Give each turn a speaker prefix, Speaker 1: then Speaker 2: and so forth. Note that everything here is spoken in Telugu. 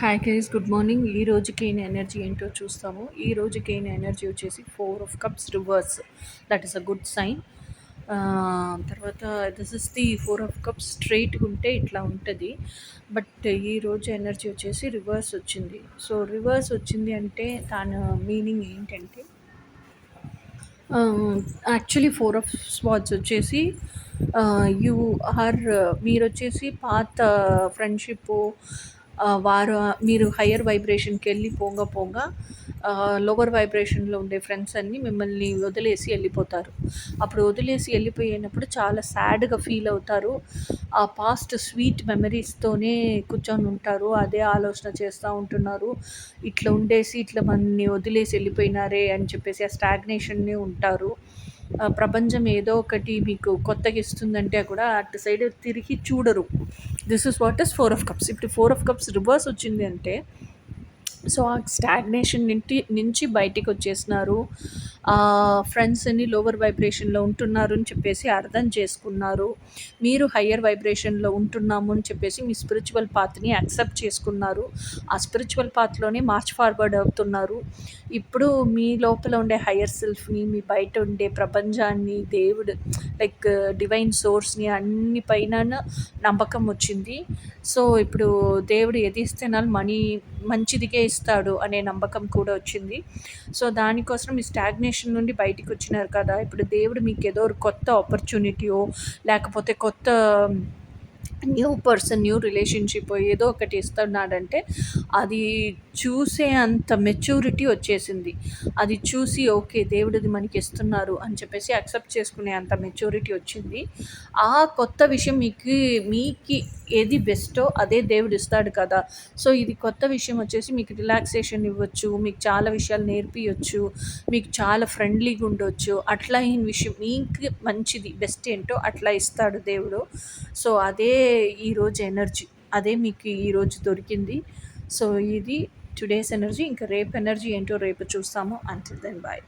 Speaker 1: Hi guys, good morning. ఈ రోజు గెయిన్ ఎనర్జీ ఏంటో చూస్తాము. ఈ రోజు గెయిన్ ఎనర్జీ వచ్చేసి 4 of cups reverse. That is a good sign. తర్వాత this is the 4 of cups స్ట్రైట్గా ఉంటే ఇట్లా ఉంటుంది. బట్ ఈ రోజు ఎనర్జీ వచ్చేసి రివర్స్ వచ్చింది. సో రివర్స్ వచ్చింది అంటే దాని మీనింగ్ ఏంటంటే యాక్చువల్లీ 4 ఆఫ్ స్వార్డ్స్ వచ్చేసి యూ ఆర్ మీరొచ్చేసి పాత ఫ్రెండ్షిప్ వారు మీరు హయ్యర్ వైబ్రేషన్కి వెళ్ళి పోంగా పోంగా లోవర్ వైబ్రేషన్లో ఉండే ఫ్రెండ్స్ అన్నీ మిమ్మల్ని వదిలేసి వెళ్ళిపోతారు. అప్పుడు వదిలేసి వెళ్ళిపోయినప్పుడు చాలా సాడ్గా ఫీల్ అవుతారు. ఆ పాస్ట్ స్వీట్ మెమరీస్తోనే కూర్చొని ఉంటారు. అదే ఆలోచన చేస్తూ ఉంటున్నారు. ఇట్లా ఉండేసి ఇట్లా మనని వదిలేసి వెళ్ళిపోయినారే అని చెప్పేసి ఆ స్టాగ్నేషన్నే ఉంటారు. ప్రపంచం ఏదో ఒకటి మీకు కొత్తగా ఇస్తుందంటే కూడా అటు సైడ్ తిరిగి చూడరు. This is what is 4 of cups. ఇప్పుడు 4 ఆఫ్ కప్స్ రివర్స్ వచ్చింది అంటే సో ఆ స్టాగ్నేషన్ నుంచి బయటికి వచ్చేసినారు. ఫ్రెండ్స్ అని లోవర్ వైబ్రేషన్లో ఉంటున్నారు అని చెప్పేసి అర్థం చేసుకున్నారు. మీరు హయ్యర్ వైబ్రేషన్లో ఉంటున్నాము అని చెప్పేసి మీ స్పిరిచువల్ పాత్ని యాక్సెప్ట్ చేసుకున్నారు. ఆ స్పిరిచువల్ పాత్లోనే మార్చ్ ఫార్వర్డ్ అవుతున్నారు. ఇప్పుడు మీ లోపల ఉండే హయ్యర్ సెల్ఫ్ని, మీ బయట ఉండే ప్రపంచాన్ని, దేవుడు లైక్ డివైన్ సోర్స్ని అన్ని పైన నమ్మకం వచ్చింది. సో ఇప్పుడు దేవుడు ఏది ఇస్తేనాలు మంచిదికే ఇస్తాడు అనే నమ్మకం కూడా వచ్చింది. సో దానికోసం మీ స్టాగ్నేషన్ నుండి బయటికి వచ్చినారు కదా. ఇప్పుడు దేవుడు మీకు ఏదో కొత్త ఆపర్చునిటీయో లేకపోతే కొత్త న్యూ పర్సన్, న్యూ రిలేషన్షిప్ ఏదో ఒకటి ఇస్తున్నాడంటే అది చూసే అంత మెచ్యూరిటీ వచ్చేసింది. అది చూసి ఓకే దేవుడిది మనకి ఇస్తున్నారు అని చెప్పేసి యాక్సెప్ట్ చేసుకునే అంత మెచ్యూరిటీ వచ్చింది. ఆ కొత్త విషయం మీకు ఏది బెస్టో అదే దేవుడు ఇస్తాడు కదా. సో ఇది కొత్త విషయం వచ్చేసి మీకు రిలాక్సేషన్ ఇవ్వచ్చు, మీకు చాలా విషయాలు నేర్పియచ్చు, మీకు చాలా ఫ్రెండ్లీగా ఉండొచ్చు. అట్లా అయిన విషయం మీకు మంచిది బెస్ట్ ఏంటో అట్లా ఇస్తాడు దేవుడు. సో అదే ఈరోజు ఎనర్జీ, అదే మీకు ఈరోజు దొరికింది. సో ఇది టుడేస్ ఎనర్జీ. ఇంకా రేపు ఎనర్జీ ఏంటో రేపు చూస్తాము. Until then bye.